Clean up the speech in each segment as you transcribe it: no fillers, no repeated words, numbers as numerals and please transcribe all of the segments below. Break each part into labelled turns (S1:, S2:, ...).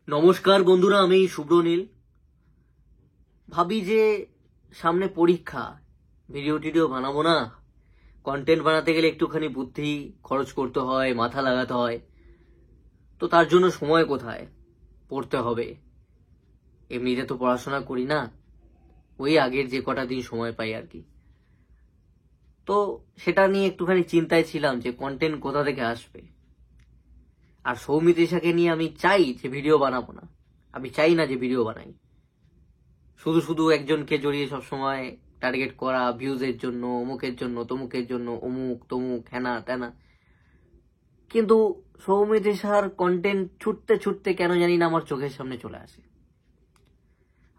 S1: নমস্কার বন্ধুরা, আমি শুভ্রনীল। ভাবি যে সামনে পরীক্ষা, ভিডিও টিডিও বানাবো না, কন্টেন্ট বানাতে গেলে একটুখানি বুদ্ধি খরচ করতে হয়, মাথা লাগাতে হয়। তো তার জন্য সময় কোথায়? পড়তে হবে। এমনিতে তো পড়াশোনা করি না, ওই আগের যে কটা দিন সময় পাই আর কি। তো সেটা নিয়ে একটুখানি চিন্তায় ছিলাম যে কন্টেন্ট কোথা থেকে আসবে। আর সৌমিত্রিষাকে নিয়ে আমি চাই যে ভিডিও বানাবো না, আমি চাই না যে ভিডিও বানাই। শুধু শুধু একজনকে জড়িয়ে সবসময় টার্গেট করা, ভিউজের জন্য, অমুকের জন্য, তমুকের জন্য, অমুক তমুক হেনা তেনা। কিন্তু সৌমিত্রিষার কন্টেন্ট ছুটতে ছুটতে কেন জানি না আমার চোখের সামনে চলে আসে।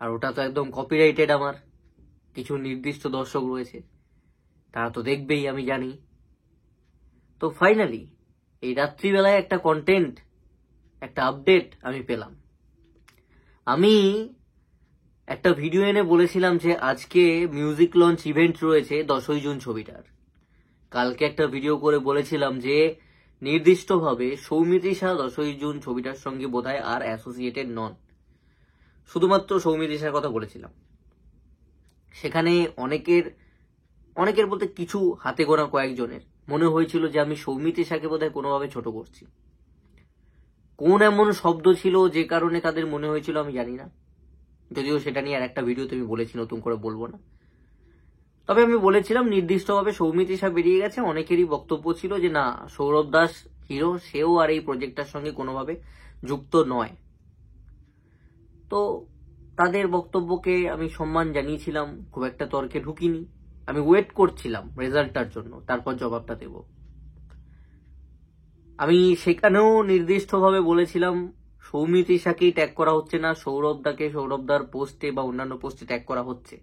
S1: আর ওটা তো একদম কপিরাইটেড। আমার কিছু নির্দিষ্ট দর্শক রয়েছে, তারা তো দেখবেই, আমি জানি। তো ফাইনালি এই রাত্রিবেলায় একটা কন্টেন্ট, একটা আপডেট আমি পেলাম। আমি একটা ভিডিও এনে বলেছিলাম যে আজকে মিউজিক লঞ্চ ইভেন্ট রয়েছে 10ই জুন ছবিটার। কালকে একটা ভিডিও করে বলেছিলাম যে নির্দিষ্টভাবে সৌমিত্রিষা 10ই জুন ছবিটার সঙ্গে বোধহয় আর অ্যাসোসিয়েটেড নন, শুধুমাত্র সৌমিত্রিষার কথা বলেছিলাম। সেখানে অনেকের বলতে কিছু হাতে গোনা কয়েকজনের মনে হয়েছিল যে আমি সৌমিত্রিষাকে বোধহয় কোনোভাবে ছোট করছি। কোন এমন শব্দ ছিল যে কারণে তাদের মনে হয়েছিল আমি জানি না, যদিও সেটা নিয়ে আর একটা ভিডিওতে আমি বলেছি, নতুন করে বলবো না। তবে আমি বলেছিলাম নির্দিষ্টভাবে সৌমিত্রিষা বেরিয়ে গেছে। অনেকেরই বক্তব্য ছিল যে না, সৌরভ দাস হিরো, সেও আর এই প্রজেক্টটার সঙ্গে কোনোভাবে যুক্ত নয়। তো তাদের বক্তব্যকে আমি সম্মান জানিয়েছিলাম, খুব একটা তর্কে ঢুকিনি। আমি ওয়েট করছিলাম রেজাল্টটার জন্য, তারপর জবাবটা দেব। আমি সেখানেও নির্দিষ্টভাবে বলেছিলাম সৌমিত্রিষাকেই ট্যাগ করা হচ্ছে না, সৌরভদার পোস্টে বা অন্যান্য পোস্টে ট্যাগ করা হচ্ছে।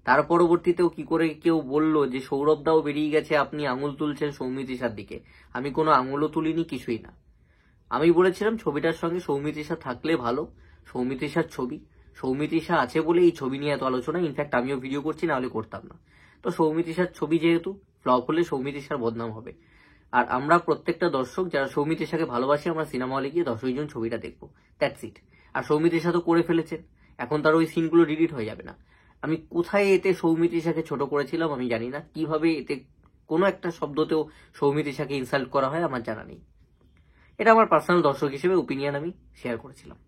S1: তার পরবর্তীতেও কি করে কেউ বলল যে সৌরভদাও বেরিয়ে গেছে, আপনি আঙুল তুলছেন সৌমিত্রিষার দিকে। আমি কোনো আঙুলও তুলিনি, কিছুই না। আমি বলেছিলাম ছবিটার সঙ্গে সৌমিত্রিষা থাকলে ভালো, সৌমিত্রিষার ছবি, সৌমিত্রিষা আছে বলে এই ছবি নিয়ে এত আলোচনা। ইনফ্যাক্ট আমিও ভিডিও করছি, না হলে করতাম না। তো সৌমিত্রিষার ছবি যেহেতু ফ্লপ হলে সৌমিত্রিষার বদনাম হবে। আর আমরা প্রত্যেকটা দর্শক যারা সৌমিত্রিষাকে ভালোবাসি, আমরা সিনেমা হলে গিয়ে 10ই জুন ছবিটা দেখবো, দ্যাটস ইট। আর সৌমিত্রিষা তো করে ফেলেছেন, এখন তার ওই সিনগুলো ডিলিট হয়ে যাবে না। আমি কোথায় এতে সৌমিত্রিষাকে ছোট করেছিলাম আমি জানি না, কিভাবে এতে কোনো একটা শব্দতেও সৌমিত্রিষাকে ইনসাল্ট করা হয় আমার জানা নেই। এটা আমার পার্সোনাল দর্শক হিসেবে ওপিনিয়ন আমি শেয়ার করেছিলাম।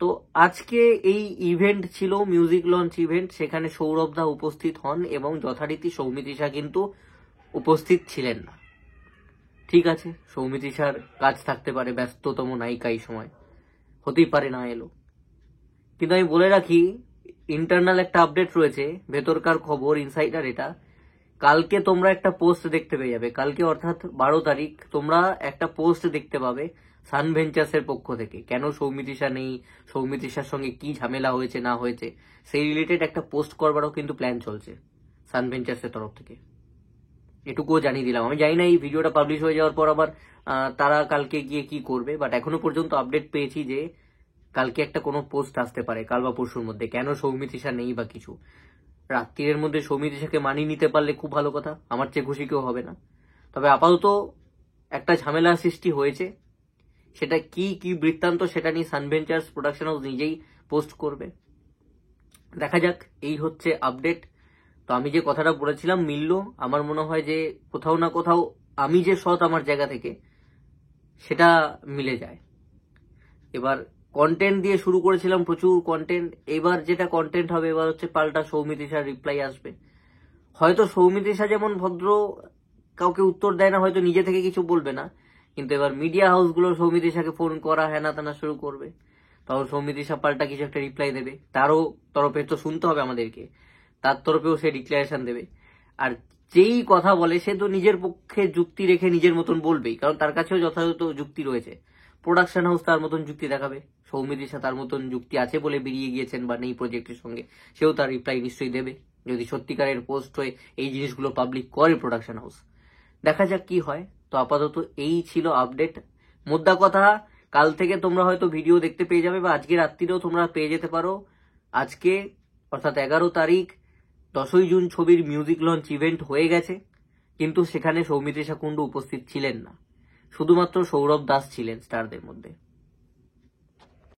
S1: তো আজকে এই ইভেন্ট ছিল মিউজিক লঞ্চ ইভেন্ট, সেখানে সৌরভদা উপস্থিত হন এবং যথারীতি সৌমিত্রিষা কিন্তু উপস্থিত ছিলেন না। ঠিক আছে, সৌমিত্রিষার কাজ থাকতে পারে, ব্যস্ততম নায়িকা এই সময়, হতেই পারে না এলো। কিন্তু আমি বলে রাখি, ইন্টারনাল একটা আপডেট রয়েছে, ভেতরকার খবর, ইনসাইডার এটা। কালকে তোমরা একটা পোস্ট দেখতে পেয়ে যাবে, কালকে অর্থাৎ 12 তারিখ তোমরা একটা পোস্ট দেখতে পাবে সান ভেঞ্চার্সের পক্ষ থেকে। কেন সৌমিত্রিষা নেই, সৌমিত্রিষার সঙ্গে কি ঝামেলা হয়েছে না হয়েছে, সেই রিলেটেড একটা পোস্ট করবারও কিন্তু প্ল্যান চলছে সান ভেঞ্চার্সের তরফ থেকে। এটুকুও জানিয়ে দিলাম। আমি জানি না এই ভিডিওটা পাবলিশ হয়ে যাওয়ার পর আবার তারা কালকে গিয়ে কি করবে, বাট এখনো পর্যন্ত আপডেট পেয়েছি যে কালকে একটা কোনো পোস্ট আসতে পারে, কাল বা পরশুর মধ্যে। কেন সৌমিত্রিষা নেই বা কিছু, রাত্রির মধ্যে সৌমিত্রিষাকে মানিয়ে নিতে পারলে খুব ভালো কথা, আমার চেয়ে খুশি কেউ হবে না। তবে আপাতত একটা ঝামেলা সৃষ্টি হয়েছে, সেটা কি কি বৃত্তান্ত সেটা নিয়ে সানভেঞ্চার্স প্রোডাকশন হাউস নিজেই পোস্ট করবে। দেখা যাক, এই হচ্ছে আপডেট। তো আমি যে কথাটা বলেছিলাম মিললো, আমার মনে হয় যে কোথাও না কোথাও আমি যে সৎ আমার জায়গা থেকে, সেটা মিলে যায়। এবার কন্টেন্ট দিয়ে শুরু করেছিলাম, প্রচুর কন্টেন্ট। এবার যেটা কন্টেন্ট হবে, এবার হচ্ছে পাল্টা সৌমিত্রিষার রিপ্লাই আসবে। হয়তো সৌমিত্রিষা যেমন ভদ্র, কাউকে উত্তর দেয় না, হয়তো নিজে থেকে কিছু বলবে না, কিন্তু এবার মিডিয়া হাউসগুলো সৌমিত্রিষাকে ফোন করা হেনা তেনা শুরু করবে, তখন সৌমিত্রিষা পাল্টা কিছু একটা রিপ্লাই দেবে। তারও তরফে তো শুনতে হবে আমাদেরকে, তার তরফেও সে ডিক্লারেশন দেবে। আর যেই কথা বলে সে তো নিজের পক্ষে যুক্তি রেখে নিজের মতন বলবেই, কারণ তার কাছেও যথাযথ যুক্তি রয়েছে। প্রোডাকশন হাউস তার মতন যুক্তি দেখাবে, সৌমিত্রিষা তার মতন যুক্তি আছে বলে বেরিয়ে গিয়েছেন বা নেই প্রজেক্টের সঙ্গে, সেও তার রিপ্লাই নিশ্চয়ই দেবে যদি সত্যিকারের পোস্ট হয়ে এই জিনিসগুলো পাবলিক করে প্রোডাকশন হাউস। দেখা যাক কি হয়। তো আপাতত এই ছিল আপডেট। মোদ্দা কথা, কাল থেকে তোমরা হয়তো ভিডিও দেখতে পেয়ে যাবে, বা আজকে রাত্রিরেও তোমরা পেয়ে যেতে পারো। আজকে অর্থাৎ 11 তারিখ 10ই জুন ছবির মিউজিক লঞ্চ ইভেন্ট হয়ে গেছে, কিন্তু সেখানে সৌমিত্রিষা কুণ্ডু উপস্থিত ছিলেন না, শুধুমাত্র সৌরভ দাস ছিলেন স্টারদের মধ্যে।